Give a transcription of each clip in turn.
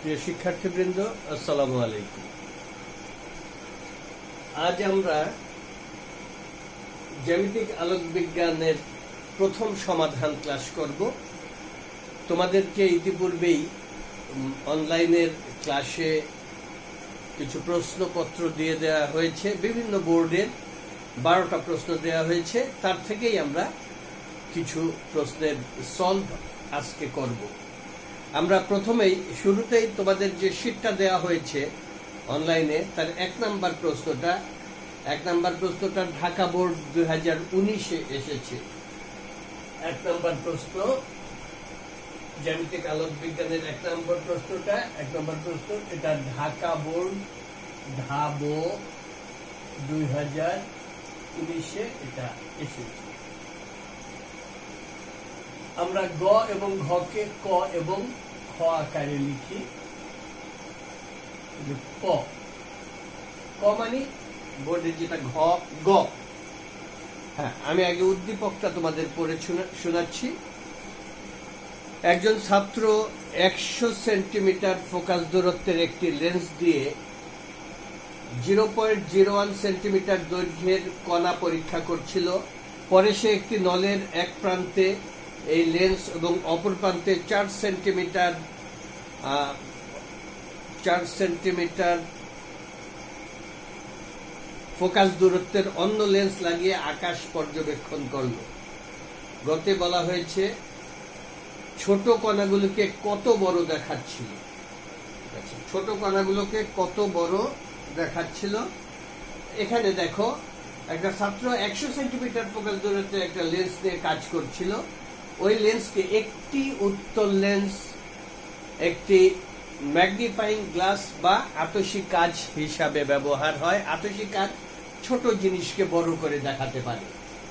প্রিয় শিক্ষার্থীবৃন্দ, আসসালামু আলাইকুম। আজ আমরা জ্যামিতিক আলোক বিজ্ঞানের প্রথম সমাধান ক্লাস করব। তোমাদেরকে ইতিপূর্বেই অনলাইনের ক্লাসে কিছু প্রশ্নপত্র দিয়ে দেওয়া হয়েছে, বিভিন্ন বোর্ডের 12টা প্রশ্ন দেওয়া হয়েছে। তার থেকেই আমরা কিছু প্রশ্নের সলভ আজকে করব। আমরা প্রথমেই শুরুতেই তোমাদের যে শীটটা দেওয়া হয়েছে অনলাইনে, তার 1 নাম্বার প্রশ্নটা ঢাকা বোর্ড 2019-এ এসেছে। 1 নাম্বার প্রশ্ন, জ্যামিতিক আলোক বিজ্ঞানের 1 নাম্বার প্রশ্নটা, এটা ঢাকা বোর্ড ঢাবো 2019-এ এটা এসেছে। আমরা গ এবং ঘ কে ক এবং খ আকারে লিখি। ক মানে বোর্ডের যেটা গ। হ্যাঁ, আমি আগে উদ্দীপকটা তোমাদের পড়ে শোনাচ্ছি। একজন ছাত্র 100 সেন্টিমিটার ফোকাস দূরত্বের একটি লেন্স দিয়ে 0.01 সেন্টিমিটার দৈর্ঘ্যের কণা পরীক্ষা করছিল। পরে সে একটি নলের এক প্রান্তে এই লেন্স এবং অপর প্রান্তে 4 সেন্টিমিটার ফোকাস দূরত্বের অন্য লেন্স লাগিয়ে আকাশ পর্যবেক্ষণ করল। গতে বলা হয়েছে ছোট কণাগুলোকে কত বড় দেখাচ্ছিল। ছোট কণাগুলোকে কত বড় দেখাচ্ছিল। এখানে দেখো, একটা ছাত্র 100 সেন্টিমিটার ফোকাস দূরত্বে একটা লেন্স নিয়ে কাজ করছিল। ওই লেন্সকে একটি উত্তল লেন্স, একটি ম্যাগনিফাইং গ্লাস বা আতশী কাঁচ হিসাবে ব্যবহার হয়। আতশী কাঁচ ছোট জিনিসকে বড় করে দেখাতে পারে।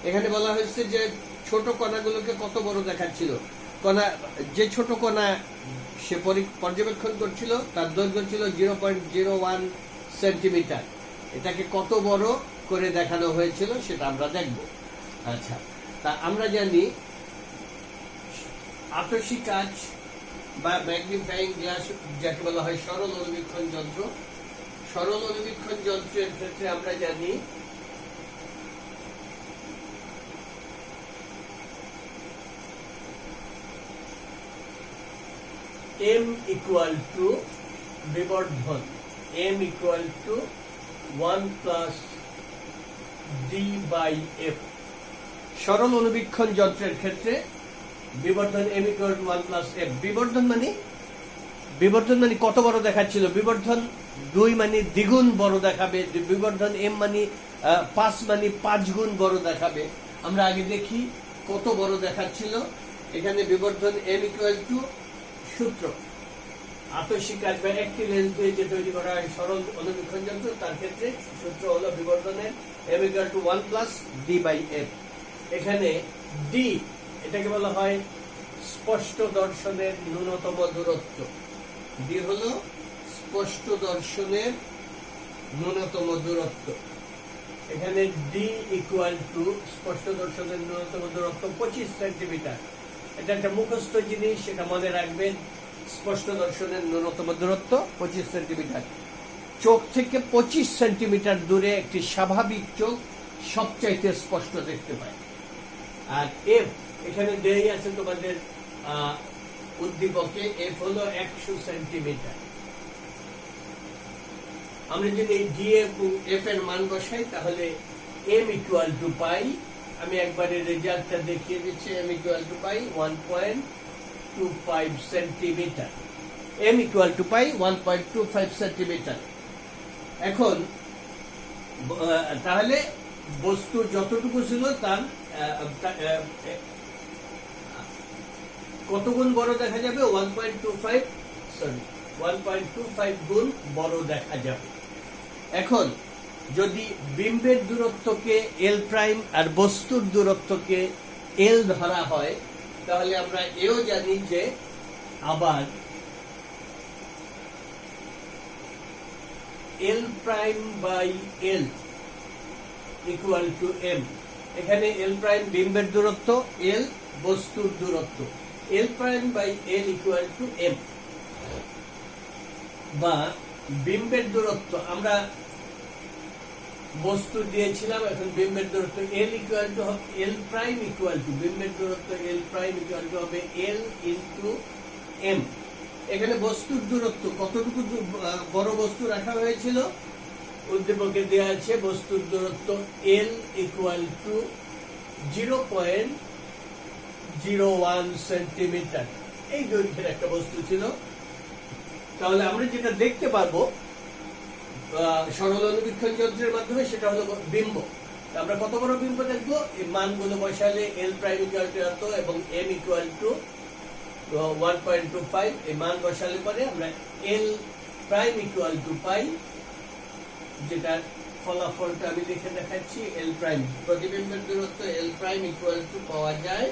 এখানে বলা হয়েছে যে ছোট কণাগুলোকে কত বড় দেখাচ্ছিল। যে ছোট কণা সে পর্যবেক্ষণ করছিল তার দৈর্ঘ্য ছিল 0.01 সেন্টিমিটার। এটাকে কত বড় করে দেখানো হয়েছিল সেটা আমরা দেখব। আচ্ছা, তা আমরা জানি আতশী কাঁচ বা ম্যাগনিফাইং গ্লাস যাকে বলা হয় সরল অনুবীক্ষণ যন্ত্র। সরল অনুবীক্ষণ যন্ত্রের ক্ষেত্রে আমরা জানি m ইকুয়াল টু বিবর্ধন, m equal to 1 plus D by F. সরল অনুবীক্ষণ যন্ত্রের ক্ষেত্রে বিবর্ধন m equal to 1 plus f। বিবর্ধন মানে কত বড় দেখাচ্ছিল। বিবর্ধন 2 মানে দ্বিগুণ বড় দেখাবে। বিবর্ধন m মানে 5 মানে 5 গুণ বড় দেখাবে। আমরা আগে দেখি কত বড় দেখাচ্ছিল। এখানে বিবর্ধন m ইকুয়াল টু সূত্র, আতশী কাঁচ বা একটি লেন্স দিয়ে যে তৈরি করা হয় সরল অনুবীক্ষণ যন্ত্র, তার ক্ষেত্রে সূত্র হলো বিবর্ধনের m equal to 1 plus D by F. এখানে ডি, এটাকে বলা হয় স্পষ্ট দর্শনের ন্যূনতম দূরত্ব। ডি হলো স্পষ্ট দর্শনের ন্যূনতম দূরত্ব। এখানে ডি ইকুয়াল টু স্পষ্ট দর্শনের ন্যূনতম দূরত্ব 25 সেন্টিমিটার। এটা একটা মুখস্থ জিনিস, সেটা মনে রাখবেন। স্পষ্ট দর্শনের ন্যূনতম দূরত্ব 25 সেন্টিমিটার। চোখ থেকে 25 সেন্টিমিটার দূরে একটি স্বাভাবিক চোখ সবচাইতে স্পষ্ট দেখতে পায়। আর এফ এখানে দেই আছে তোমাদের উদ্দীপকে, এফ হলো 100 সেন্টিমিটার। আমরা যদি এই ডি এফ এর মান বসাই তাহলে এম ইকুয়াল টু পাই, আমি একবারে রেজাল্টটা দেখিয়ে দিচ্ছি, এম ইকুয়াল টু পাই 1.25 সেন্টিমিটার। এম ইকুয়াল টু পাই 1.25 সেন্টিমিটার। এখন তাহলে বস্তু যতটুকু ছিল তার কত গুণ বড় দেখা যাবে? 1.25 গুণ বড় দেখা যাবে। এখন যদি বিম্বের দূরত্বকে এল প্রাইম আর বস্তুর দূরত্বকে এল ধরা হয়, তাহলে আমরা এও জানি যে আবার L prime by L equal to M. এখানে এল প্রাইম বিম্বের দূরত্ব, এল বস্তুর দূরত্ব। L prime by L equal to M. বা বিম্বের দূরত্ব আমরা বস্তু দিয়েছিলাম, এখন বিম্বের দূরত্ব L equal to L prime equal to বিম্বের দূরত্ব এল প্রাইম ইকুয়াল টু হবে এল ইন্টু এম। এখানে বস্তুর দূরত্ব কতটুকু বড় বস্তু রাখা হয়েছিল, উদ্দীপকে দেওয়া আছে বস্তুর দূরত্ব এল ইকুয়াল টু 0.01 সেন্টিমিটার। এই দৈর্ঘ্যের একটা বস্তু ছিল। তাহলে আমরা যেটা দেখতে পারবো সরল অনুবীক্ষণ যন্ত্রের মাধ্যমে সেটা হলো বিম্ব। আমরা কত বড় বিম্ব দেখবো, এই মানগুলো বসালে এল প্রাইম ইকুয়াল টু এত এবং এম ইকুয়াল টু 1.25, এই মান বসালে পরে আমরা এল প্রাইম ইকুয়াল টু পাই, যেটা ফলাফলটা আমি লিখে দেখাচ্ছি। এল প্রাইম প্রতিবিম্বের দূরত্ব এল প্রাইম ইকুয়াল টু পাওয়া যায়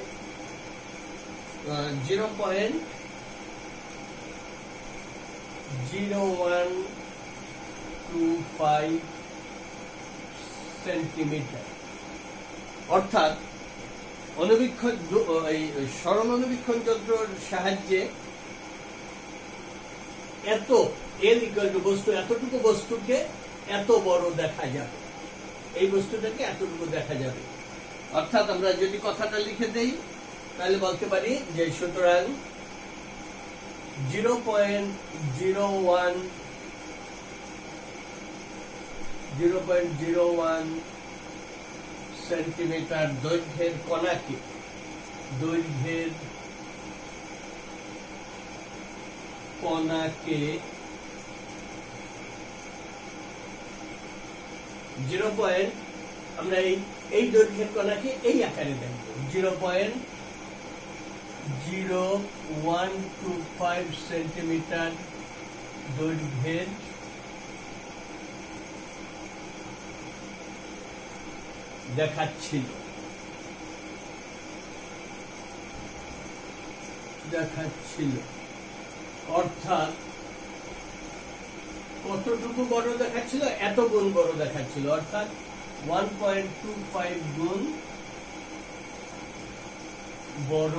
0.0125 সেন্টিমিটার। অর্থাৎ অনুবীক্ষণ সরল অনুবীক্ষণ যন্ত্রের সাহায্যে এত এল ইকুয়াল টু বস্তু, এতটুকু বস্তুকে এত বড় দেখা যাবে, এই বস্তুটাকে এতটুকু দেখা যাবে। অর্থাৎ আমরা যদি কথাটা লিখে দেই তাহলে বলতে পারি যে সুতরাং 0.01 সেন্টিমিটার দৈর্ঘ্যের কণাকে 0. আমরা এই দৈর্ঘ্যের কণাকে এই আকারে দেখব 0.0125 সেন্টিমিটার দৈর্ঘ্যের দেখাচ্ছিল। অর্থাৎ কতটুকু বড় দেখাচ্ছিল, এত গুণ বড় দেখাচ্ছিল, অর্থাৎ 1.25 গুণ বড়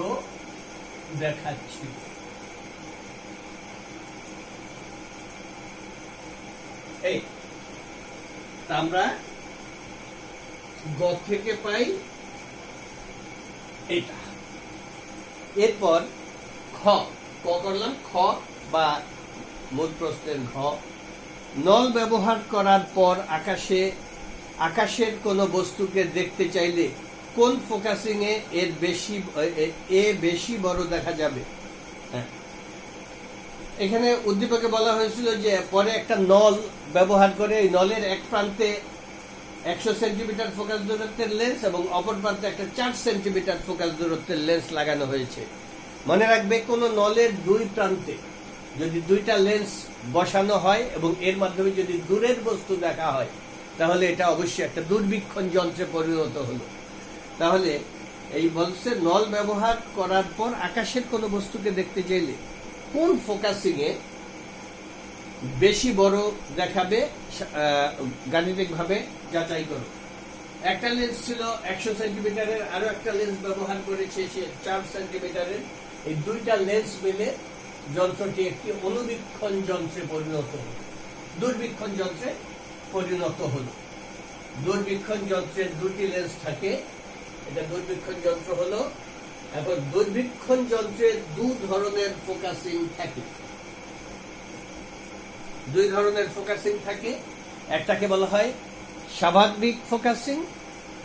দেখাচ্ছিল। এই আমরা গ থেকে পাই এটা। এরপর খ করলাম, খ বা মূল প্রশ্নের ঘ। নল ব্যবহার করার পর আকাশের কোন বস্তুকে দেখতে চাইলে কোন ফোকাসিং এ বেশি বড় দেখা যাবে। এখানে উদ্দীপকে বলা হয়েছিল যে পরে একটা নল ব্যবহার করে এই নলের এক প্রান্তে 100 সেন্টিমিটার ফোকাস দূরত্বের লেন্স এবং অপর প্রান্তে একটা 4 সেন্টিমিটার ফোকাস দূরত্বের লেন্স লাগানো হয়েছে। মনে রাখবে কোন নলের দুই প্রান্তে যদি দুইটা লেন্স বসানো হয় এবং এর মাধ্যমে যদি দূরের বস্তু দেখা হয় তাহলে এটা অবশ্যই একটা দূরবীক্ষণ যন্ত্রে পরিণত হলো। তাহলে এই বলছে নল ব্যবহার করার পর আকাশের কোন বস্তুকে দেখতে চাইলে কোন ফোকাসিং এ বেশি বড় দেখাবে গাণিতিক ভাবে যাচাই করো। একটা লেন্স ছিল 100 সেন্টিমিটারের, আরো একটা লেন্স ব্যবহার করেছে সে 4 সেন্টিমিটারের। এই দুইটা লেন্স মিলে যন্ত্রটি একটি অনুবীক্ষণ যন্ত্রে পরিণত হল, দূরবীক্ষণ যন্ত্রে পরিণত হল। দূরবীক্ষণ যন্ত্রের দুটি লেন্স থাকে, এটা দূরবীক্ষণ যন্ত্র হলো। এখন দূরবীক্ষণ যন্ত্রে দুই ধরনের ফোকাসিং থাকে। একটাকে বলা হয় স্বাভাবিক ফোকাসিং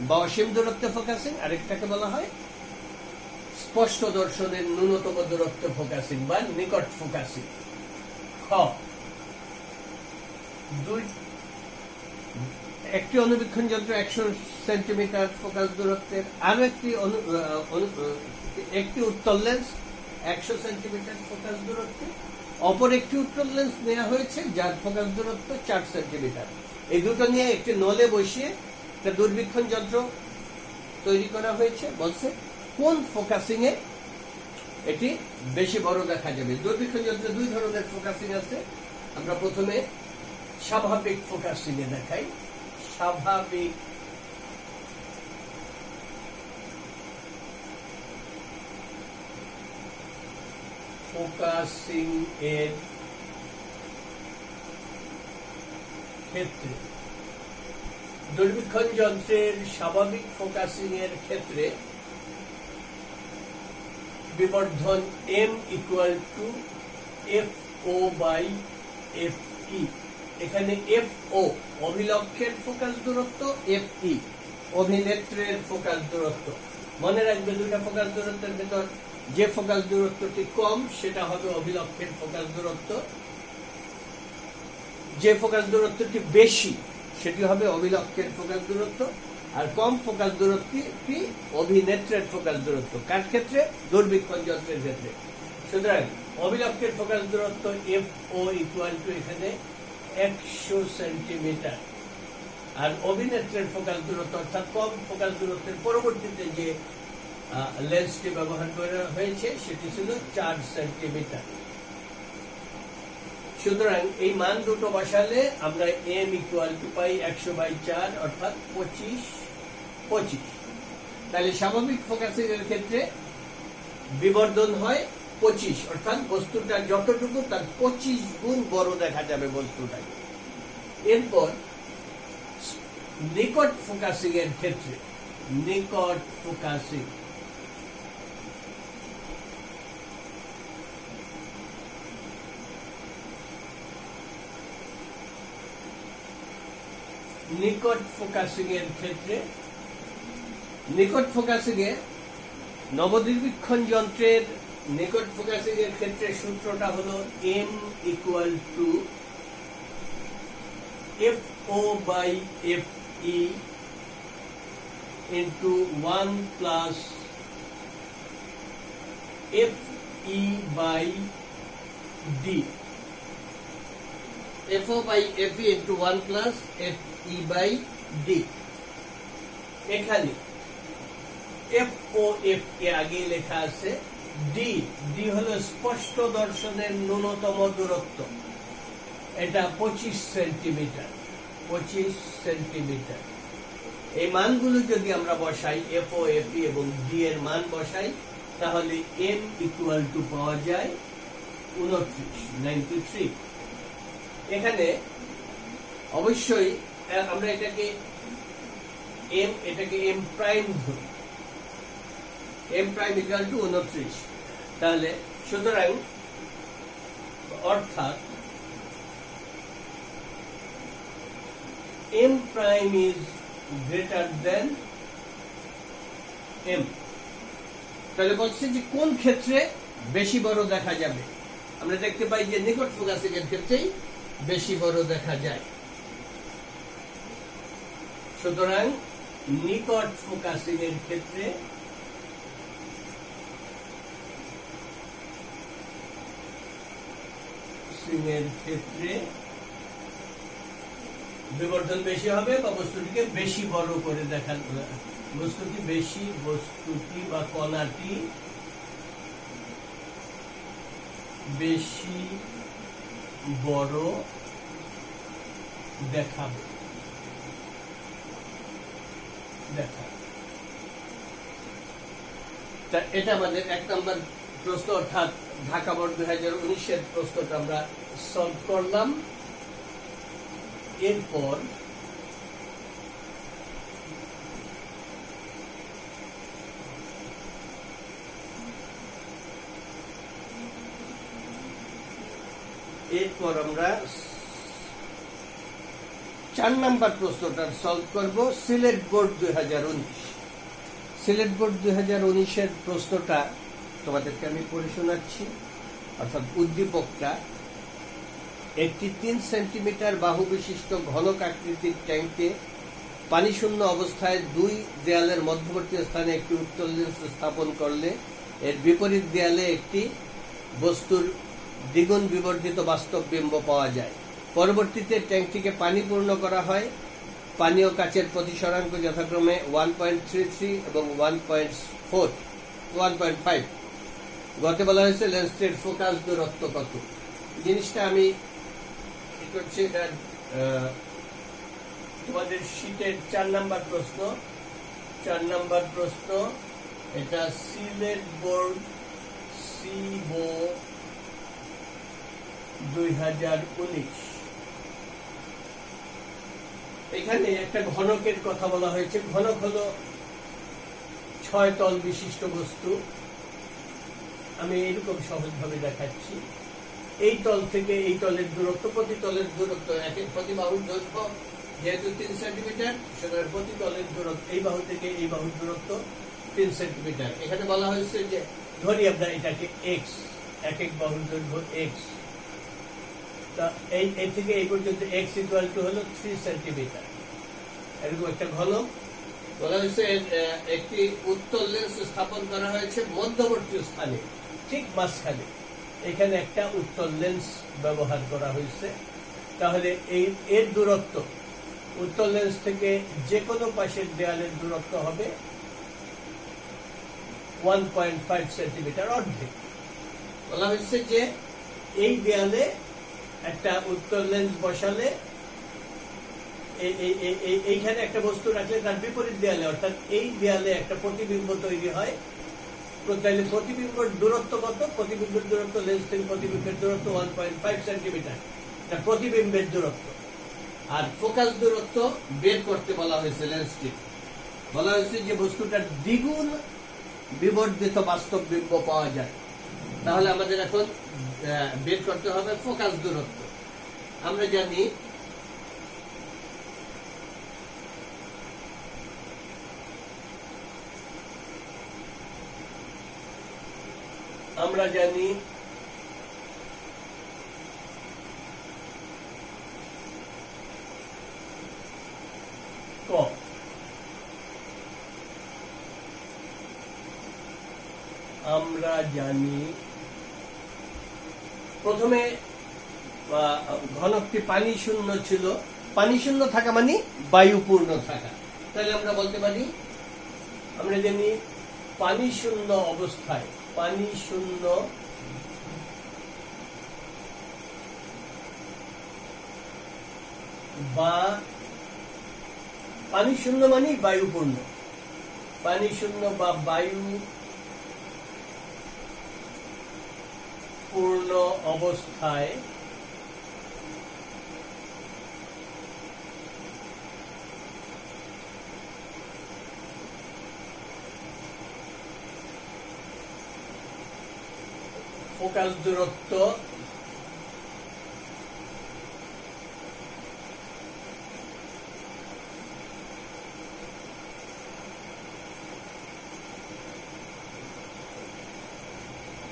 বা অসীম দূরত্ব ফোকাসিং, আরেকটাকে বলা হয় স্পষ্ট দর্শনের ন্যূনতম দূরত্ব ফোকাসিং বা নিকট ফোকাসিং। একটি অনুবীক্ষণ যন্ত্র 100 সেন্টিমিটার ফোকাস দূরত্বের, আরো একটি উত্তল লেন্স 100 সেন্টিমিটার ফোকাস দূরত্বে, অপর একটি উত্তল লেন্স নেওয়া হয়েছে যার ফোকাস দূরত্ব 4 সেন্টিমিটার। এই দুটো নিয়ে একটি নলে বসিয়ে একটা দূরবীক্ষণ যন্ত্র তৈরি করা হয়েছে। বলছে কোন ফোকাসিং এ এটি বেশি বড় দেখা যাবে। দূরবীক্ষণ যন্ত্রে দুই ধরনের ফোকাসিং আছে। আমরা প্রথমে স্বাভাবিক ফোকাসিং এ দেখাই। স্বাভাবিক ফোকাসিং এর ক্ষেত্রে, দূরবীক্ষণ যন্ত্রের স্বাভাবিক ফোকাসিং এর ক্ষেত্রে বিবর্ধন m equal to FO by FE। এখানে FO অভিলক্ষের ফোকাস দূরত্ব, FE অভিনেত্রের ফোকাস দূরত্ব। মনে রাখবে দুইটা ফোকাস দূরত্বের ভেতর যে ফোকাস দূরত্বটি কম সেটা হবে অভিলক্ষের ফোকাস দূরত্ব, যে ফোকাস দূরত্বটি বেশি সেটি হবে অভিলক্ষের ফোকাস দূরত্ব, আর কম ফোকাস দূরত্বটি অভিনেত্রের ফোকাস দূরত্ব। কার ক্ষেত্রে? দূরবীক্ষণ যন্ত্রের ক্ষেত্রে। সুতরাং অভিলক্ষের ফোকাস দূরত্ব FO ইকুয়াল টু এখানে 100 সেন্টিমিটার, আর অভিনেত্রের ফোকাস দূরত্ব অর্থাৎ কম ফোকাস দূরত্বের পরবর্তীতে যে লেন্সটি ব্যবহার করা হয়েছে সেটি ছিল 4 সেন্টিমিটার। সুতরাং এই মান দুটো বসালে আমরা m ইকুয়াল টু পাই 100/4 অর্থাৎ 25। তাহলে স্বাভাবিক ফোকাসিং এর ক্ষেত্রে বিবর্ধন হয় 25, অর্থাৎ বস্তুটা যতটুকু তার 25 গুণ বড় দেখা যাবে বস্তুটাকে। এরপর নিকট ফোকাসিং এর ক্ষেত্রে, নিকট ফোকাসিং নিকট ফোকাসিং এর ক্ষেত্রে, নিকট ফোকাসিং এ নবদূরবীক্ষণ যন্ত্রের নিকট ফোকাসিং এর ক্ষেত্রে সূত্রটা হলো m equal to FO by FE into 1 plus FE by D। FO by FE into 1 plus FE by D। এখানে FO FE আগে লেখা আছে, D হলো স্পষ্ট দর্শনের ন্যূনতম দূরত্ব, এটা 25 সেন্টিমিটার। 25 সেন্টিমিটার। এই মানগুলো যদি আমরা বসাই, FO FE এবং D এর মান বসাই, তাহলে m ইকুয়াল টু পাওয়া যায় 93। এখানে অবশ্যই আমরা এটাকে m প্রাইম ধরি, m প্রাইম ইকুয়াল টু 29। তাহলে সুতরাং অর্থাৎ m prime is greater than m। তাহলে বলছে যে কোন ক্ষেত্রে বেশি বড় দেখা যাবে? আমরা দেখতে পাই যে নিকট ফোকাসিং এর ক্ষেত্রেই বেশি বড় দেখা যায়। সুতরাং নিকট ফোকাসিং এর ক্ষেত্রে বিবর্ধন বেশি হবে বা বস্তুটিকে বেশি বড় করে দেখার, বস্তুটি বা কণাটি বেশি বড় দেখাবে। এটা আমাদের 1 নম্বর প্রশ্ন, অর্থাৎ ঢাকা বোর্ড 2019-এর প্রশ্নটা আমরা সলভ করলাম। এরপর আমরা 4 নম্বর প্রশ্নটা সলভ করব। সিলেট বোর্ড 2019, সিলেট বোর্ড 2019-এর প্রশ্নটা তোমাদেরকে আমি পড়ে শোনাচ্ছি। অর্থাৎ উদ্দীপকটা, একটি 3 সেন্টিমিটার বাহু বিশিষ্ট ঘনক আকৃতির ট্যাঙ্কে পানি শূন্য অবস্থায় 2 দেয়ালের মধ্যবর্তী স্থানে একটি উত্তল লেন্স স্থাপন করলে এর বিপরীত দেয়ালে একটি বস্তুর দ্বিগুণ বিবর্ধিত বাস্তব বিম্ব পাওয়া যায়। পরবর্তীতে ট্যাঙ্কটিকে পানি পূর্ণ করা হয়। পানি ও কাচের প্রতিসরাঙ্ক যথাক্রমে 1.33 এবং 1.5। গতে বলা হয়েছে লেন্সটির ফোকাস দূরত্ব কত। জিনিসটা আমি তোমাদের শীটের 4 নম্বর প্রশ্ন। এটা সিলেট বোর্ড সিবো 2019। এখানে একটা ঘনকের কথা বলা হয়েছে। ঘনক হলো 6 তল বিশিষ্ট বস্তু। আমি এরকম সহজভাবে দেখাচ্ছি। এই তল থেকে এই তলের দূরত্ব, প্রতি তলের দূরত্ব প্রতি বাহুর দৈর্ঘ্য যেহেতু 3 সেন্টিমিটার, সুতরাং প্রতি তলের দূরত্ব এই বাহু থেকে এই বাহুর দূরত্ব 3 সেন্টিমিটার। এখানে বলা হয়েছে যে ধরি আমরা এটাকে এক্স, এক এক বাহুর দৈর্ঘ্য এক্স। তা এই থেকে এই পর্যন্ত এক্স ইকুয়াল টু হলো 3 সেন্টিমিটার। এরকম একটা ঘনক। বলা হয়েছে একটি উত্তল লেন্স স্থাপন করা হয়েছে মধ্যবর্তী স্থানে, ঠিক মাঝখানে। এখানে একটা উত্তল লেন্স ব্যবহার করা হয়েছে। তাহলে এর দূরত্ব উত্তল লেন্স থেকে যে কোনো পাশের দেয়ালের দূরত্ব হবে 1.5 সেন্টিমিটার, অর্ধেক। বলা হয়েছে যে এই দেয়ালে একটা উত্তল লেন্স বসালে, এইখানে একটা বস্তু রাখলে তার বিপরীত দেয়ালে, অর্থাৎ এই দেয়ালে একটা প্রতিবিম্ব তৈরি হয়। তাহলে প্রতিবিম্বের দূরত্ব কত? প্রতিবিম্বের দূরত্ব লেন্স থেকে প্রতিবিম্বের দূরত্ব 1.5 সেন্টিমিটার, এটা প্রতিবিম্বের দূরত্ব। আর ফোকাস দূরত্ব বের করতে বলা হয়েছে লেন্সটি। বলা হয়েছে যে বস্তুটার দ্বিগুণ বিবর্ধিত বাস্তব বিম্ব পাওয়া যায়। তাহলে আমাদের এখন বের করতে হবে ফোকাস দূরত্ব। আমরা জানি ক আমরা জানি প্রথমে ঘনকটি পানি শূন্য ছিল। পানি শূন্য থাকা মানে বায়ুপূর্ণ থাকা। তাহলে আমরা বলতে পারি, আমরা জানি পানি শূন্য অবস্থায়, পানি শূন্য বা পানি শূন্য মানে বায়ুপূর্ণ, পানি শূন্য বা বায়ু পূর্ণ অবস্থায় ফোকাস দূরত্ব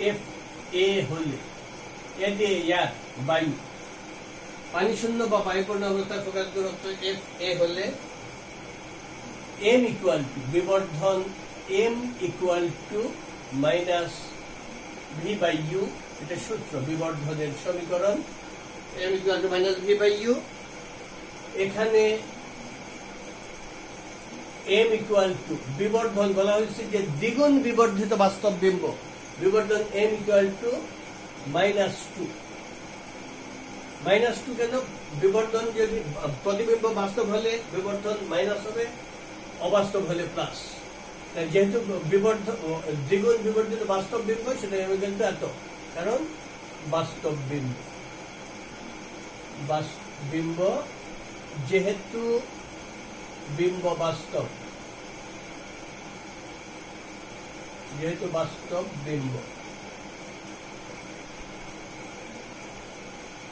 এফ এ হলে, বায়ু পানি শূন্য বা বায়ুপূর্ণ অবস্থায় ফোকাস দূরত্ব এফ এ হলে এম ইকুয়াল টু বিবর্ধন M equal to minus V by U. এটা সূত্র, বিবর্ধনের সমীকরণ। M equal to minus V by U. এখানে এম ইকুয়াল টু বিবর্ধন বলা হয়েছে যে দ্বিগুণ বিবর্ধিত বাস্তব বিম্ব। বিবর্ধন এম ইকুয়াল টু -2। -2 কেন? বিবর্ধন যদি প্রতিবিম্ব বাস্তব হলে বিবর্ধন মাইনাস হবে, অবাস্তব হলে প্লাস। যেহেতু দ্বিগুণ বিবর্ধিত বাস্তব বিম্ব, সেটা কিন্তু এত, কারণ বাস্তব বিম্ব যেহেতু বিম্ব বাস্তব, যেহেতু বাস্তব বিম্ব,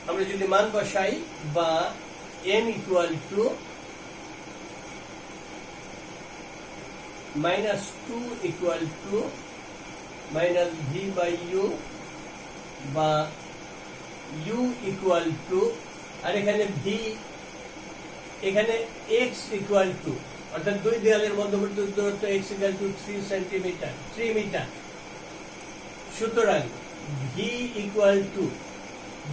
আমরা যদি মান বসাই বা m equal to -2 equal to minus V by U, বা u ইকুয়াল টু, আর এখানে ভি, এখানে x ইকুয়াল টু, অর্থাৎ দুই দেয়ালের মধ্যবর্তী দূরত্ব x ইকুয়াল টু 3 মিটার। সুতরাং ভি ইকুয়াল টু,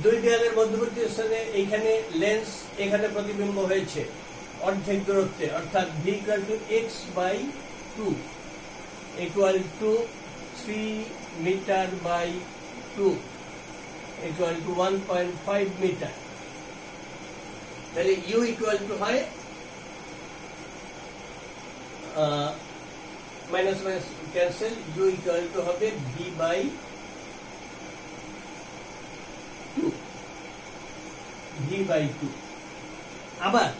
দুই দেয়ালের মধ্যবর্তী স্থানে এইখানে লেন্স, এখানে প্রতিবিম্ব হয়েছে অর্ধেক দূরত্বে, অর্থাৎ V equal to X by 2 equal to 3 metre by 2 equal to 1.5 metre. তাহলে ইউ ইকুয়াল টু হয় minus minus cancel, U equal to হবে ভি বাই 2। আবার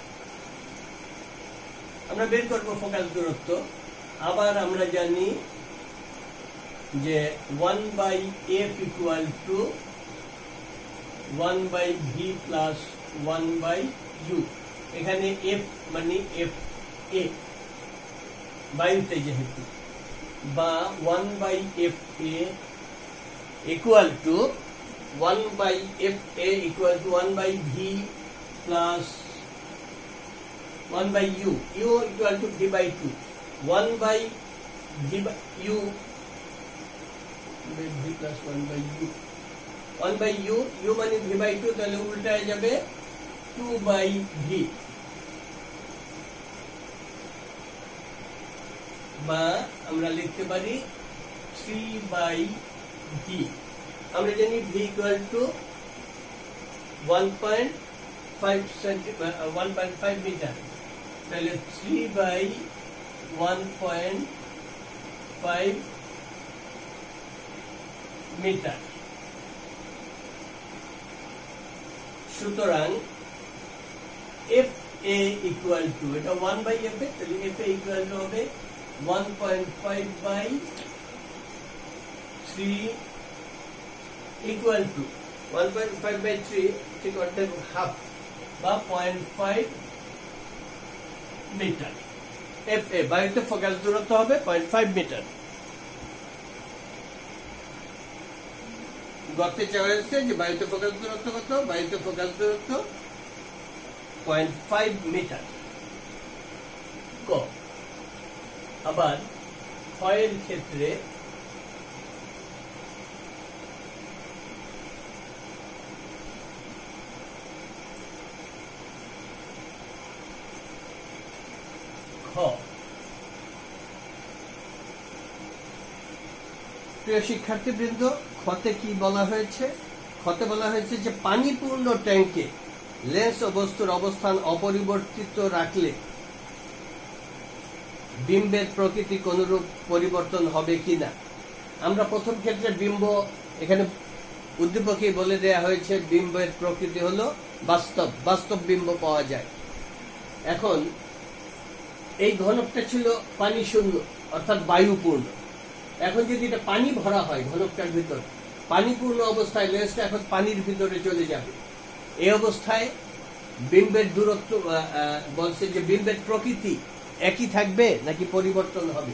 আমরা বের করব ফোকাস দূরত্ব। আবার আমরা জানি যে 1/f equal to 1/v plus 1/u। এখানে f মানে f a বায়ুতে যেহেতু, বা 1/fa equal to 1/fa equal to 1/v plus 1/u, u equal to v/2, 1/v/u, v plus 1/u, 1/u, u মানে v/2, তাহলে উল্টায় যাবে 2/v, বা আমরা লিখতে পারি 3/v। আমরা জানি v equal to 1.5 মিটার, তাহলে 3/1.5 মিটার। সুতরাং FA ইকুয়াল টু, এটা 1/FA, তাহলে FA ইকুয়াল টু হবে 1.5/3 ইকুয়াল টু 1.5/3, ঠিক অর্থাৎ হাফ বা 0.5 মিটার। FA বায়ুতে ফোকাস দূরত্ব হবে 0.5 মিটার। গর্তে চাওয়া হয়েছে যে বায়ুতে ফোকাস দূরত্ব কত, বায়ুতে ফোকাস দূরত্ব 0.5 মিটার। ক। আবার ক্ষয়ের ক্ষেত্রে প্রিয় শিক্ষার্থীবৃন্দ, ক্ষতে কি বলা হয়েছে? ক্ষতে বলা হয়েছে যে পানিপূর্ণ ট্যাঙ্কে লেন্স ও বস্তুর অবস্থান অপরিবর্তিত রাখলে বিম্বের প্রকৃতি কোনরূপ পরিবর্তন হবে কিনা। আমরা প্রথম ক্ষেত্রে বিম্ব, এখানে উদ্দীপকেই বলে দেয়া হয়েছে বিম্বের প্রকৃতি হলো বাস্তব বিম্ব পাওয়া যায়। এখন এই ঘনকটা ছিল পানি শূন্য, অর্থাৎ বায়ুপূর্ণ। এখন যদি এটা পানি ভরা হয় ঘনকটার ভিতর, পানিপূর্ণ অবস্থায় লেন্সটা এখন পানির ভিতরে চলে যাবে। এই অবস্থায় বিম্বের দূরত্ব বলছে যে বিম্বের প্রকৃতি একই থাকবে নাকি পরিবর্তন হবে।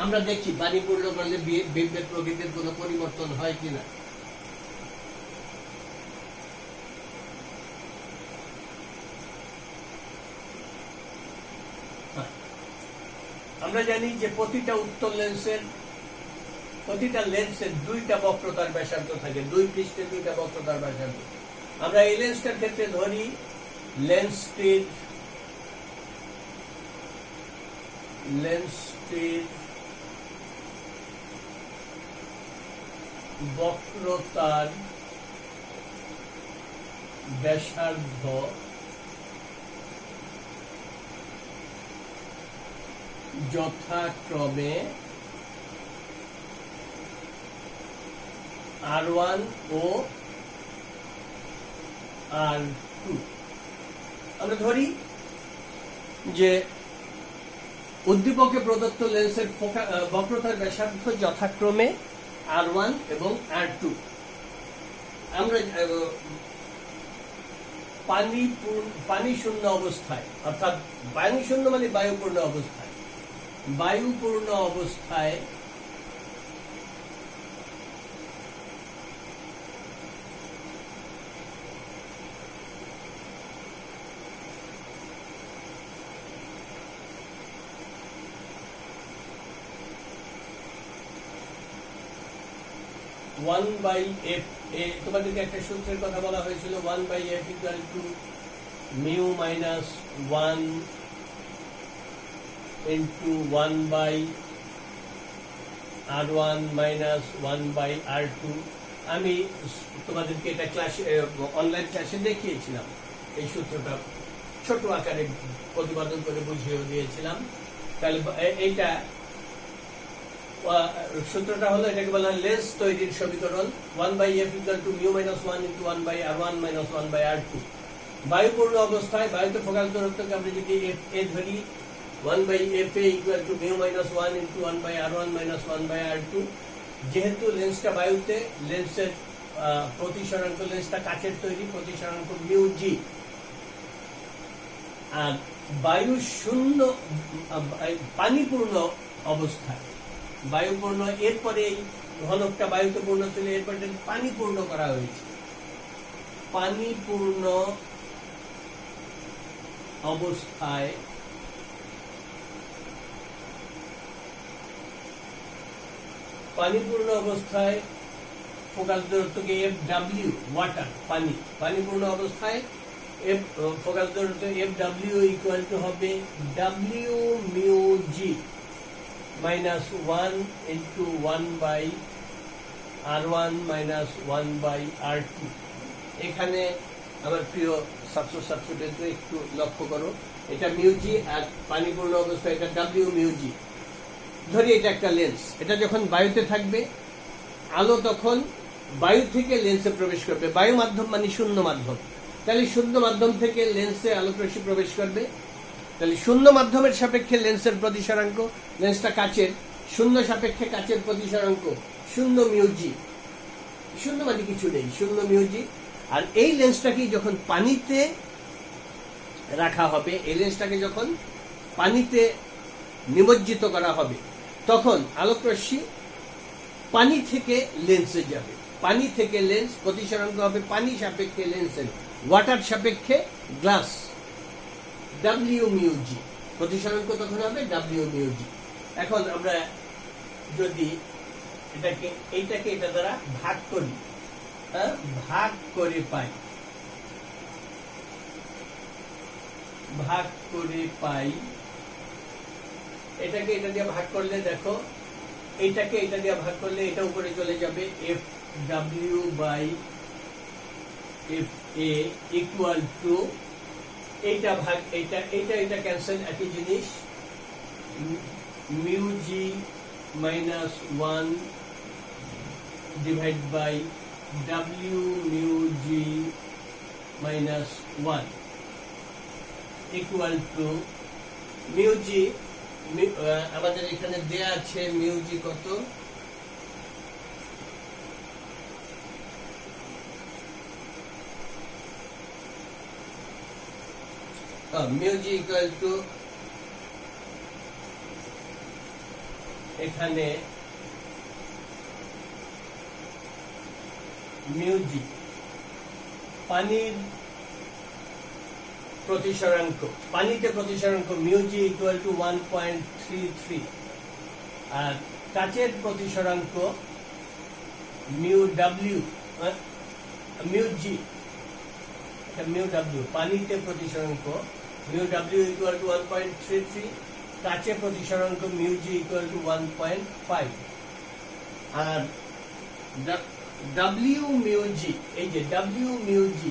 আমরা দেখি পানিপূর্ণ করলে বিম্বের প্রকৃতির কোনো পরিবর্তন হয় কিনা। আমরা জানি যে প্রতিটা লেন্সের দুইটা বক্রতার ব্যাসার্ধ থাকে, দুই পৃষ্ঠে দুইটা বক্রতার ব্যাসার্ধ। আমরা এই লেন্সটার ক্ষেত্রে ধরি লেন্সটির বক্রতার ব্যাসার্ধ যথাক্রমে R1 ও R2। আমরা ধরি যে উদ্দীপকে প্রদত্ত লেন্সের বক্রতার ব্যাসার্ধ যথাক্রমে R1 এবং R2। আমরা পানি শূন্য অবস্থায়, অর্থাৎ পানি শূন্য মানে বায়ুপূর্ণ অবস্থায় (1/f) তোমাদেরকে একটা সূত্রের কথা বলা হয়েছিল, 1/f equal to mu minus 1 into 1/r1 minus 1/r2। আমি তোমাদেরকে এটা ক্লাসে, অনলাইন ক্লাসে দেখিয়েছিলাম। এই সূত্রটা ছোট আকারে প্রতিপাদন করে বুঝিয়ে দিয়েছিলাম। তাহলে এইটা সূত্রটা হলো, এটাকে বলা হয় লেন্স তৈরির সমীকরণ। 1/f equal to mu minus 1 into 1/r1 minus 1/r2। বায়ুপূর্ণ অবস্থায় বায়ুতে ফোকাস দূরত্বকে আমরা যদি FA ধরি, 1 by fa equal to mu minus 1 into 1 by r1 minus 1 by r2 যেহেতু লেন্সটা বায়ুতে লেন্সের প্রতিসরাঙ্ক লেন্সটা কাচের তৈরি প্রতিসরাঙ্ক মিউ জি আর বায়ু শূন্য পানিপূর্ণ অবস্থায় বায়ুপূর্ণ এরপরে এই ঘনকটা বায়ুতে পূর্ণ ছিল এরপরে পানি পূর্ণ করা হয়েছে পানিপূর্ণ অবস্থায় ফোকাস দূরত্বকে এফ ডাব্লিউ ওয়াটার পানিপূর্ণ অবস্থায় এফ ফোকাস দূরত্ব এফ ডাব্লিউ ইকুয়াল টু হবে W mu G minus 1 into 1 by r1 minus 1 by r2 এখানে আমার প্রিয় ছাত্রছাত্রীদের একটু লক্ষ্য করো এটা মিউজি আর পানিপূর্ণ অবস্থায় এটা ডাব্লিউ মিউজি ধরি এটা একটা লেন্স এটা যখন বায়ুতে থাকবে আলো তখন বায়ু থেকে লেন্সে প্রবেশ করবে বায়ু মাধ্যম মানে শূন্য মাধ্যম তাহলে শূন্য মাধ্যম থেকে লেন্সে আলোকরশ্মি প্রবেশ করবে তাহলে শূন্য মাধ্যমের সাপেক্ষে লেন্সের প্রতিসরাঙ্ক লেন্সটা কাচের শূন্য সাপেক্ষে কাচের প্রতিসরাঙ্ক শূন্য মিউজি শূন্য মানে কিছু নেই শূন্য মিউজি আর এই লেন্সটাকে যখন পানিতে রাখা হবে এই লেন্সটাকে যখন পানিতে নিমজ্জিত করা হবে তখন আলোকরশ্মি পানি থেকে লেন্সে যাবে পানি থেকে লেন্স প্রতিসরাঙ্ক হবে পানি সাপেক্ষে লেন্সের ওয়াটার সাপেক্ষে গ্লাস ডাব্লিউ মিউজি প্রতিসরাঙ্ক তখন হবে ডাব্লিউ মিউজি এখন আমরা যদি এইটাকে এটা দ্বারা ভাগ করি ভাগ করে পাই এটাকে এটা দিয়ে ভাগ করলে দেখো এইটাকে এটা দিয়ে ভাগ করলে এটা উপরে চলে যাবে F W by F A equal to এইটা ভাগ এটা ক্যান্সেল একই জিনিস mu G minus 1 divide by W mu G minus 1 equal to mu G আমাদের এখানে দেয়া আছে মিউ জি কত মিউ জি ইকুয়াল টু এখানে মিউ জি পানির প্রতিসরাঙ্ক পানিতে প্রতিসরাঙ্ক মিউ জি ইকুয়াল টু 1.33 আর কাচের প্রতিসরাঙ্ক mu W mu G mu W পানিতে প্রতিসরাঙ্ক মিউ ডাব্লিউ ইকুয়াল টু 1.33 কাচে প্রতিসরাঙ্ক মিউ জি ইকুয়াল টু 1.5 আর ডাব্লিউ মিউ জি এই যে W mu G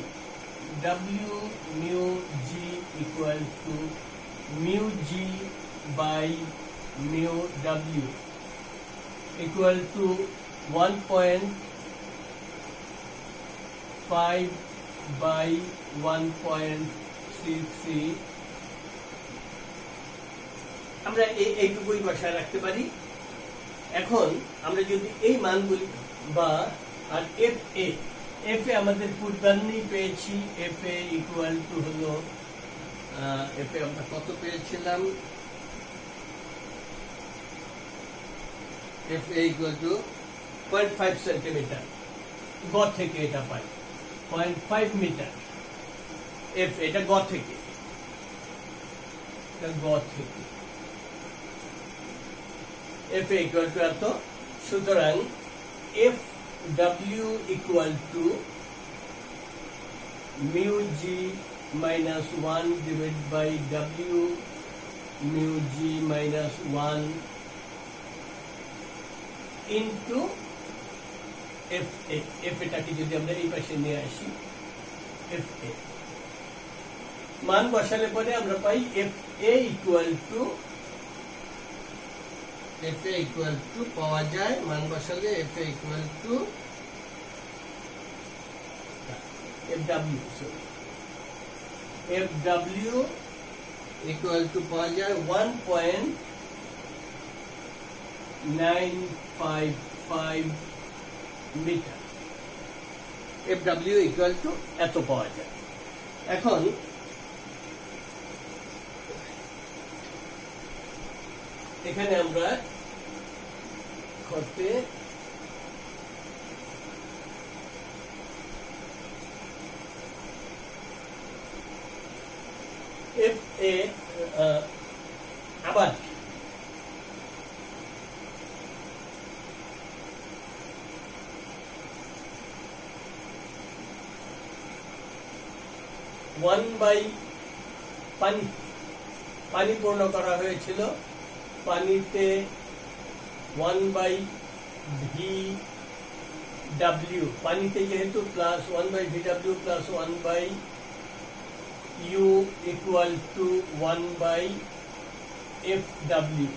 equal to mu g by mu w equal to 1.5 by 1.33 আমরা এইটুকুই বসায় রাখতে পারি এখন আমরা যদি এই মানগুলি বা আর এফ এ আমাদের পূর্বান্নেই পেয়েছি এফ এ ইকুয়াল টু হলো এফ এ আমরা কত পেয়েছিলাম F A equal two 0.5 centimetre গ থেকে এটা পাই 0.5 মিটার এফ এটা গ থেকে এফ এ ইকুয়াল টু এত সুতরাং F W equal to mu g minus 1 divided by W mu g minus 1 into F A. F এটাকে যদি আমরা এই পাশে নিয়ে আসি F A মান বসালে পরে আমরা পাই F A equal to F A equal to পাওয়া যায় মান বসালে F A equal to F W equal to পাওয়া যায় 1.955 মিটার। FW ইকুয়াল টু এত পাওয়া যায়। এখন এখানে আমরা করতে আবার 1 পানি পূর্ণ করা হয়েছিল, পানিতে 1/VW, পানিতে যেহেতু plus 1/VW plus 1/U equal to 1/FW,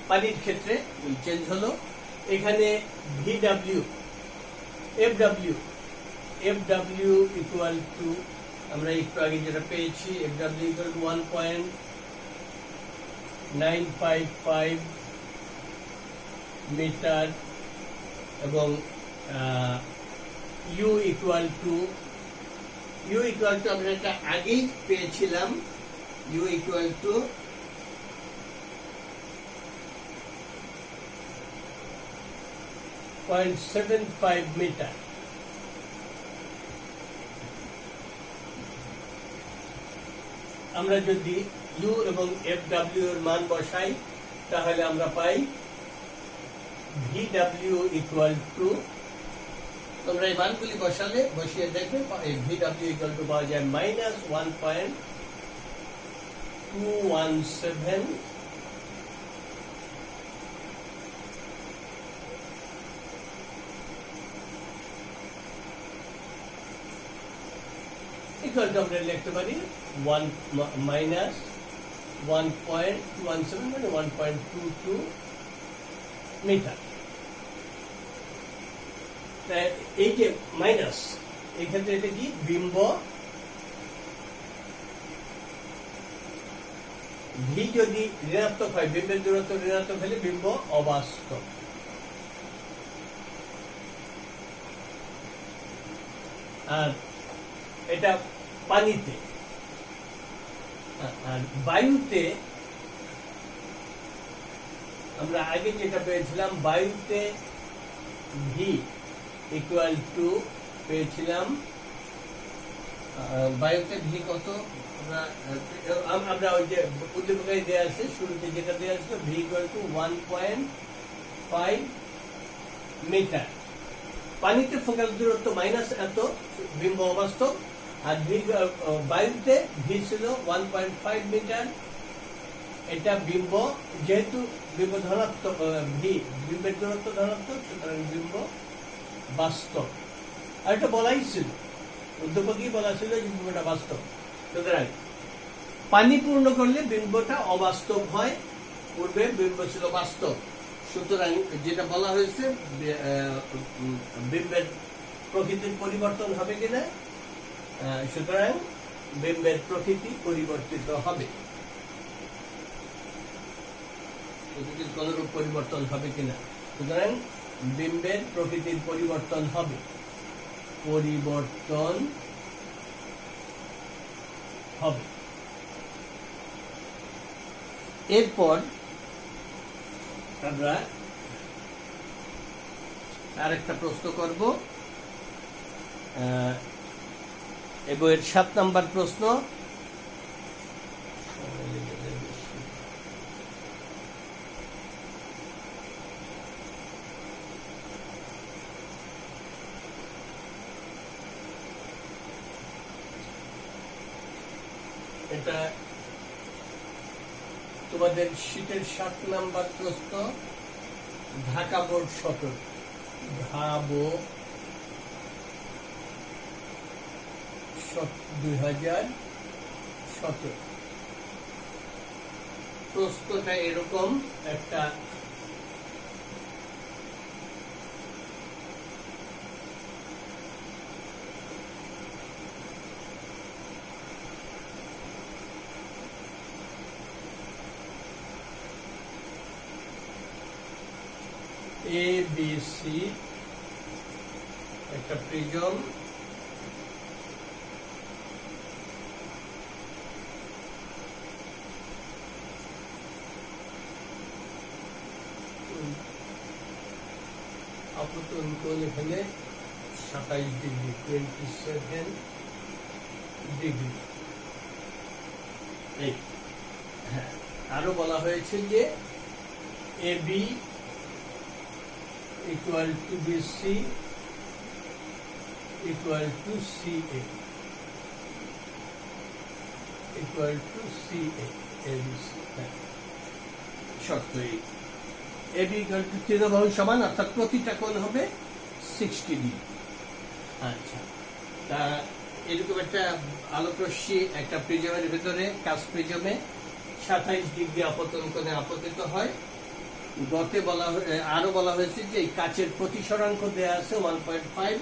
পানির ক্ষেত্রে চেঞ্জ হলো। এখানে FW ইকুয়াল টু আমরা একটু আগে যেটা পেয়েছি, FW ইকুয়াল টু 1.955 মিটার এবং U ইকুয়াল টু আমরা এটা আগেই পেয়েছিলাম, U ইকুয়াল টু 0.75 মিটার। আমরা যদি U এবং FW এর মান বসাই তাহলে আমরা পাই VW ইকুয়াল টু, তোমরা এই মানগুলি বসিয়ে দেখবে, VW ইকুয়াল টু পাওয়া যায় -1.217 ইকুয়াল টু আমরা লিখতে পারি 1.217 মানে 1.22 মিটার। এই যে মাইনাস, এই ক্ষেত্রে এটা কি বিম্ব, ভি যদি ঋণাত্মক হয়, বিম্বের দূরত্ব ঋণাত্মক হলে বিম্ব অবাস্তব। আর এটা পানিতে, আর বায়ুতে আমরা আগে যেটা পেয়েছিলাম, বায়ুতে ভি ইকুয়াল টু পেয়েছিলাম, বায়ুতে ভি কত আমরা ওই যে উদ্দীপকায় দেওয়া আছে, শুরুতে যেটা দেওয়া আছে, ভি ইকুয়াল টু 1.5 মিটার। পানিতে ফোকাস দূরত্ব মাইনাস এত, বিম্ব অবাস্তব। আর বায়ুতে ভি ছিল 1.5 মিটার, এটা বিম্ব, যেহেতু বিম্ব ধনাত্মক, ভি বিম্বের দূরত্ব ধনাত্মক, সুতরাং বিম্ব বাস্তব। আর এটা বলাই ছিল, উদ্যোগই বলা ছিল যে বিম্বটা বাস্তব। সুতরাং পানি পূর্ণ করলে বিম্বটা অবাস্তব হয়, পূর্বে বিম্ব ছিল বাস্তব। সুতরাং যেটা বলা হয়েছে, বিম্বের প্রকৃতির পরিবর্তন হবে কিনা, সুতরাং বিম্বের প্রকৃতি পরিবর্তিত হবে, প্রকৃতির কোনরূপ পরিবর্তন হবে কিনা, সুতরাং বিম্বের প্রকৃতির পরিবর্তন হবে, এরপর আমরা আরেকটা প্রশ্ন করব, এই বইয়ের 7 নম্বর প্রশ্ন। এটা তোমাদের শীতের 7 নম্বর প্রশ্ন, ঢাকা বোর্ড 17, ঢাবো 2017। প্রশ্নটা এরকম একটা, এ বি সি একটা প্রিজম, আপতন কোণ এখানে 27 ডিগ্রি, 27 ডিগ্রি। হ্যাঁ, আরো বলা হয়েছে যে A B equal to B C equal to C A equal to C A B C. শর্ত এ বি ইকুয়াল টু ত্রিবাহু সমান, অর্থাৎ প্রতিটা কোণ হবে 60 ডিগ্রি। আচ্ছা, তা এরকম একটা আলোক রশ্মি একটা প্রিজমের ভিতরে, কাচ প্রিজমে 27 ডিগ্রি আপতন কোণে আপতিত হয়। গতে আরো বলা হয়েছে যে কাচের প্রতিসরাঙ্ক দেয়া আছে 1.5।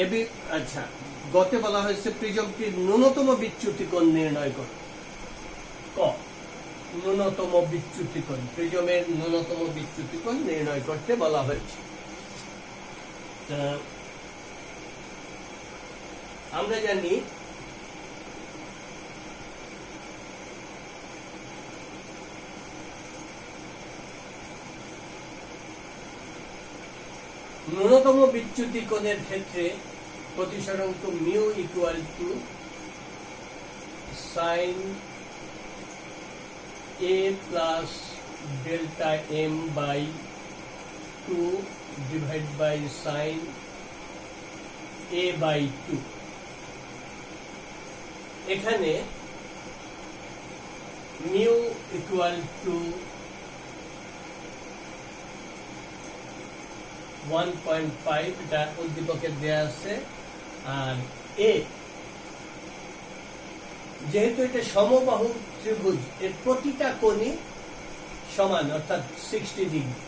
এবি আচ্ছা, গতে বলা হয়েছে প্রিজমটির ন্যূনতম বিচ্যুতি কোণ নির্ণয় করো। ক, ন্যূনতম বিচ্যুতি কোণ, প্রিজমের ন্যূনতম বিচ্যুতি কোণ নির্ণয় করতে বলা হয়েছে। আমরা জানি ন্যূনতম বিচ্যুতি কোণের ক্ষেত্রে প্রতিসরাঙ্ক mu equal to sine A plus delta M by 2 divide by sine A by 2। এখানে মিউ ইকুয়াল টু 1.5, এটা উদ্দীপকের দেয়া আছে। আর এ, যেহেতু এটা সমবাহু ত্রিভুজ, এর প্রতিটা কোণই সমান, অর্থাৎ 60 ডিগ্রি।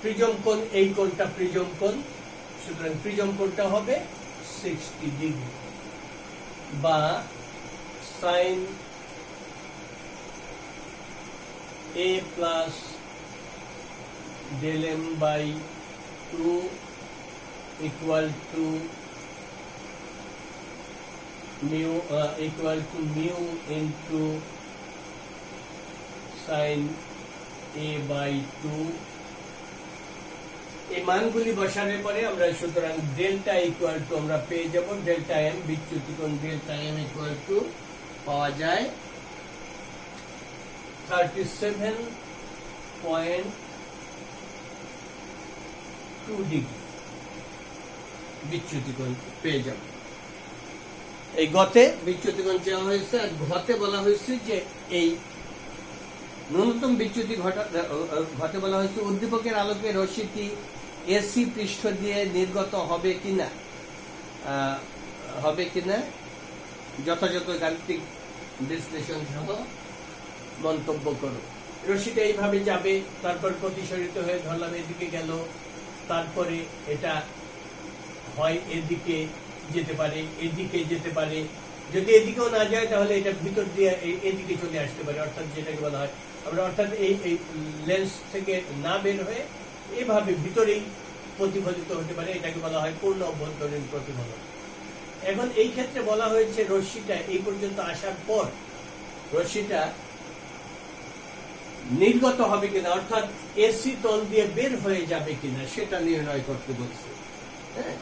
প্রিজম কোণ, এই কোণটা প্রিজম কোণ, সুতরাং প্রিজম কোণটা হবে 60 ডিগ্রি, বা sine A plus del M by 2 equal to mu into sine A by 2। এই মানগুলি বসানোর পরে আমরা সুতরাং ডেল্টা ইকুয়াল টু আমরা পেয়ে যাব ডেল্টা এম, বিচ্যুতি কোণ ডেল্টা এম ইকুয়াল টু পাওয়া যায় 37.2 ডিগ্রি বিচ্যুতি কোণ পেয়ে যাব। এই গতে বিচ্যুতি কোণ চাওয়া হয়েছে, আর ঘতে বলা হয়েছে যে এই ন্যূনতম বিচ্যুতি ঘটে বলা হয়েছে উদ্দীপকের আলোকে রশ্মিটি এসি পৃষ্ঠ দিয়ে নির্গত হবে কিনা যথাযথ গাণিতিক বিশ্লেষণ সহ মন্তব্য করো। রশ্মিটা এইভাবে যাবে, তারপর প্রতিসরিত হয়ে ধরলাম এদিকে গেল, তারপরে এটা হয় এদিকে যেতে পারে, এদিকে যেতে পারে, যদি এদিকেও না যায় তাহলে এটা ভিতর দিয়ে এদিকে চলে আসতে পারে, অর্থাৎ যেটাকে বলা হয় আমরা, অর্থাৎ এই লেন্স থেকে না বের হয়ে এভাবে ভিতরেই প্রতিফলিত হতে পারে, এটাকে বলা হয় পূর্ণ অভ্যন্তরীণ প্রতিফলন। এখন এই ক্ষেত্রে বলা হয়েছে রশ্মিটা এই পর্যন্ত আসার পর রশ্মিটা নির্গত হবে কিনা, অর্থাৎ এসি তল দিয়ে বের হয়ে যাবে কিনা সেটা নির্ণয় করতে বলছে। হ্যাঁ,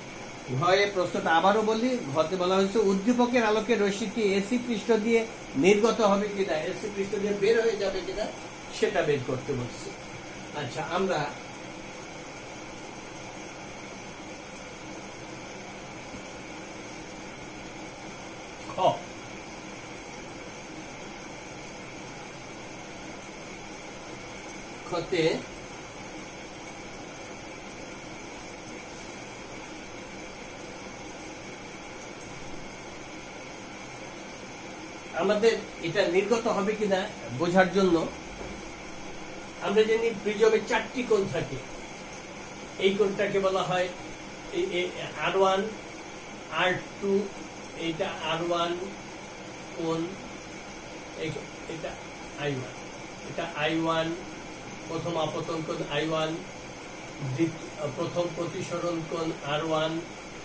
ঘয়ে প্রশ্নটা আবারও বলি, ঘতে বলা হয়েছে উদ্দীপকের আলোকে রশ্মিটি এসি পৃষ্ঠ দিয়ে নির্গত হবে কিনা, এসি পৃষ্ঠ দিয়ে বের হয়ে যাবে কিনা সেটা বের করতে বলছে। আচ্ছা, আমরা খতে আমাদের এটা নির্গত হবে কিনা বোঝার জন্য আমরা জানি প্রিজমে 4টি কোণ থাকে। এই কোণটাকে বলা হয় R1, R2, এটা R1 কোণ, এটা I1। এটা I1, প্রথম আপতন কোণ I1, প্রথম প্রতিসরণ কোণ R1,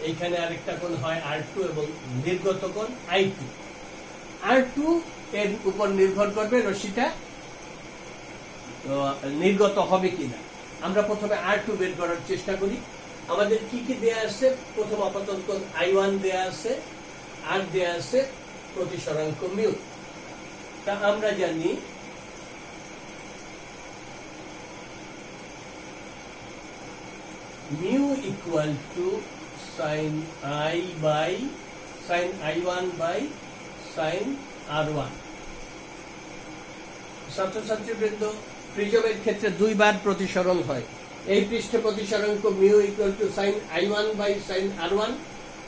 এইখানে আরেকটা কোণ হয় R2 এবং নির্গত কোণ I2। R2 এর উপর নির্ভর করবে রশ্মিটা নির্গত হবে কিনা। আমরা প্রথমে R2 বের করার চেষ্টা করি। আমাদের কি কি দেয়া আছে? প্রথম আপতন কোণ I1 দেয়া আছে, আর দেয়া আছে প্রতিসরাঙ্ক মিউ। তা আমরা জানি mu equal to sine I1 by sine R1। ছাত্রছাত্রীবৃন্দ, প্রিজমের ক্ষেত্রে দুইবার প্রতিসরণ হয়। এই পৃষ্ঠে প্রতিসরাঙ্ক mu equal to sine I1 by sine R1,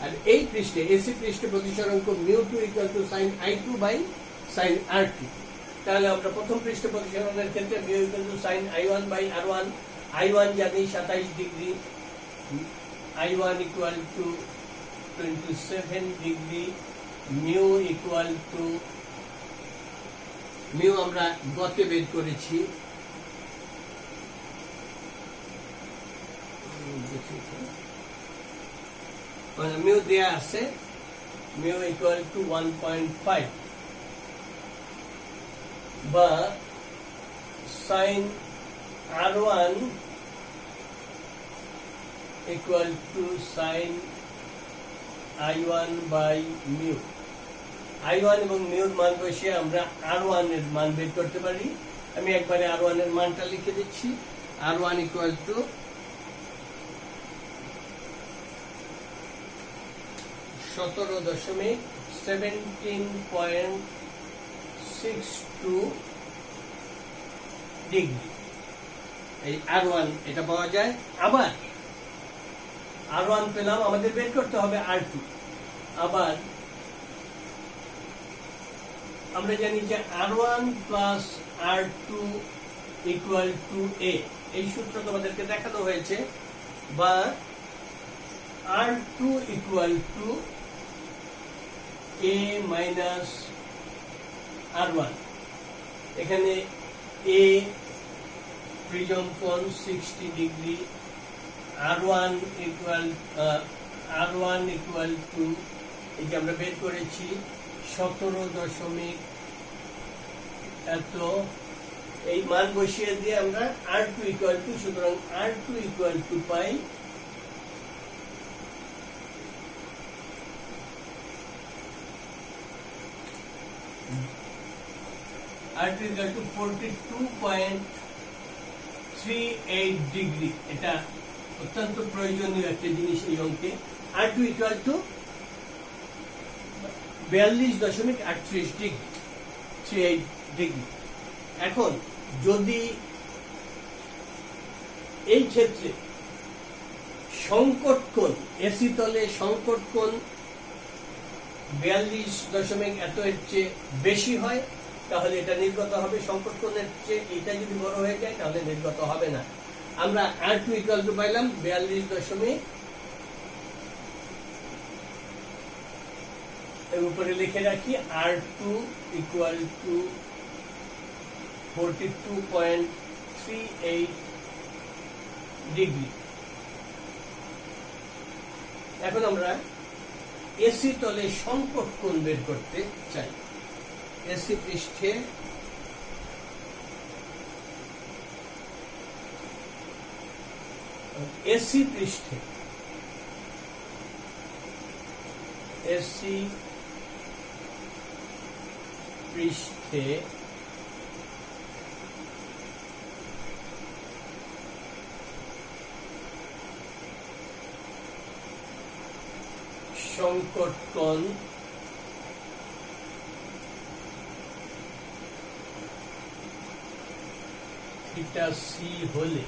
আর এই পৃষ্ঠে এসি পৃষ্ঠে প্রতিসরাঙ্ক mu two equal to sine I2 by sine R2। তাহলে আমরা প্রথম পৃষ্ঠে প্রতিসরণের ক্ষেত্রে mu equal to sine I1 by R1, I1 জানি 27 degree, I1 equal to 27 degree, mu equal to mu আমরা গতে বের করেছি, মিউ দেয়া আছে, মিউ ইকুয়াল টু 1.5 বা sine R1 equal to sine I1 by mu. I1 এবং মিউর মান বসিয়ে আমরা R1 এর মান বের করতে পারি। আমি একবারে R1 এর মানটা লিখে দিচ্ছি। R1 equal two 17.62 degree. এই R1 এটা পাওয়া যায়। আবার R1 পেলাম, আমাদের বের করতে হবে R2। আবার আমরা জানি যে R1 plus R2 equal to A, এই সূত্র তোমাদেরকে দেখানো হয়েছে, বা R2 equal to A minus R1। এখানে A প্রিজম কোণ 60 ডিগ্রি, R1 ইকুয়াল টু এই যে আমরা বের করেছি 17 এত, এই মান বসিয়ে দিয়ে আমরা R2 ইকুয়াল টু, সুতরাং R2 equal to pi R2 equal to 42.38 degree. এটা অত্যন্ত প্রয়োজনীয় একটা জিনিস এই অঙ্কে। R2 equal to 42.38 degree, 38 degree. এখন যদি এই ক্ষেত্রে সংকট কোণ, এসি তলে সংকট কোণ 42 এত এর চেয়ে বেশি হয়, তাহলে এটা নির্গত হবে। সংকট কোণের চেয়ে এটা যদি বড় হয়ে যায় তাহলে নির্গত হবে না। আমরা R2 ইকুয়াল টু পাইলাম 42, এর উপরে লিখে রাখি R2 ইকুয়াল টু 42.38 ডিগ্রি। এখন আমরা এসি তলে সংকট কোণ বের করতে চাই। এসি পৃষ্ঠে এসি পৃষ্ঠে সংকট কোণ থিটা সি হলে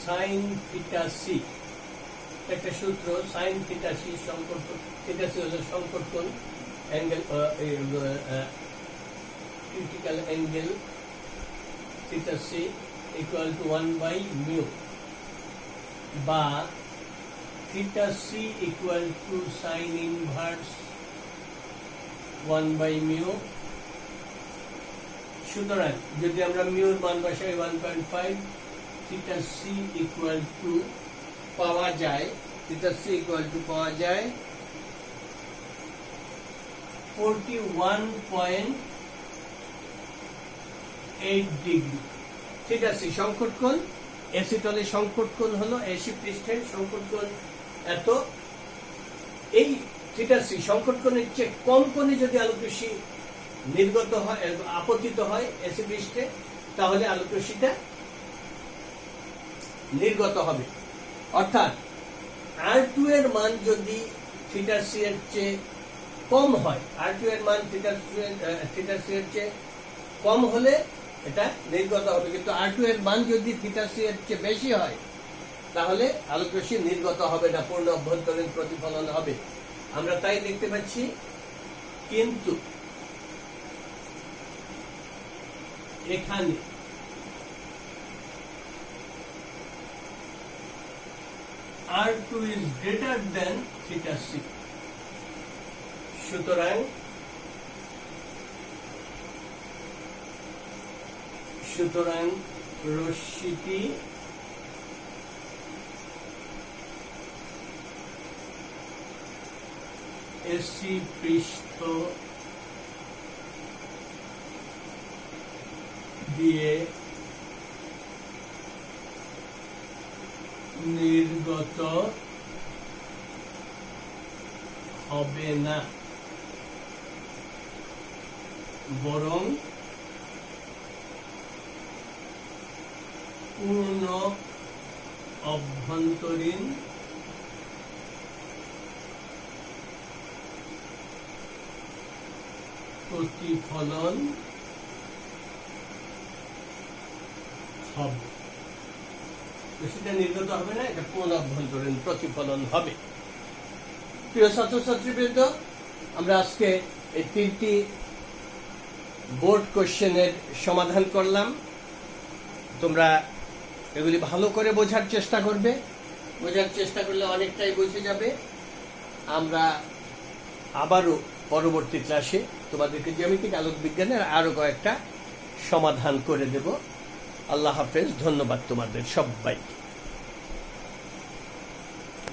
সাইন থিটা সি, একটা সূত্র, সাইন থিটা সি সংকট, থিটা সি হলো সংকট কোণ, angle critical angle, theta C equal to 1 by mu, বা theta C equal to sine inverse 1/μ। সুতরাং যদি আমরা মিউর মান বসাই 1.5, থিটা সি ইকুয়াল টু পাওয়া যায় 41.8 ডিগ্রি। থিটা সি সংকট কোণ, এসি তলের সংকট কোণ হলো এসি পৃষ্ঠের সংকট কোণ এত। এই থিটা সি সংকট কোণের চেয়ে কম কোণে যদি আলোকরশ্মি নির্গত হয়, আপতিত হয় এসি পৃষ্ঠে, তাহলে আলোকরশ্মিটা নির্গত হবে। অর্থাৎ R2 এর মান যদি থিটা সি এর চেয়ে কম হয়, R2 এর মান থিটা সি এর চেয়ে কম হলে এটা নির্গত হবে। কিন্তু R2 এর মান যদি থিটা সি এর চেয়ে বেশি হয়, তাহলে আলোকরশ্মি নির্গত হবে না, পূর্ণ অভ্যন্তরীণ প্রতিফলন হবে। আমরা তাই দেখতে পাচ্ছি। কিন্তু এখানে R2 is greater than theta c, সুতরাং রশ্মিটি এসি পৃষ্ঠ দিয়ে নির্গত হবে না, বরং পূর্ণ অভ্যন্তরীণ প্রতিফলন হবে। সেটা নির্গত হবে না, এটা পূর্ণ অভ্যন্তরীণ প্রতিফলন হবে। প্রিয় ছাত্রছাত্রীবৃন্দ, আমরা আজকে এই 3টি বোর্ড কোশ্চেনের সমাধান করলাম। তোমরা এগুলি ভালো করে বোঝার চেষ্টা করবে। বোঝার চেষ্টা করলে অনেকটাই বুঝে যাবে। আমরা আবারও পরবর্তী ক্লাসে তোমাদেরকে জ্যামিতিক আলোক বিজ্ঞানের আরো কয়েকটা সমাধান করে দেব। আল্লাহ হাফেজ। ধন্যবাদ তোমাদের সবাইকে।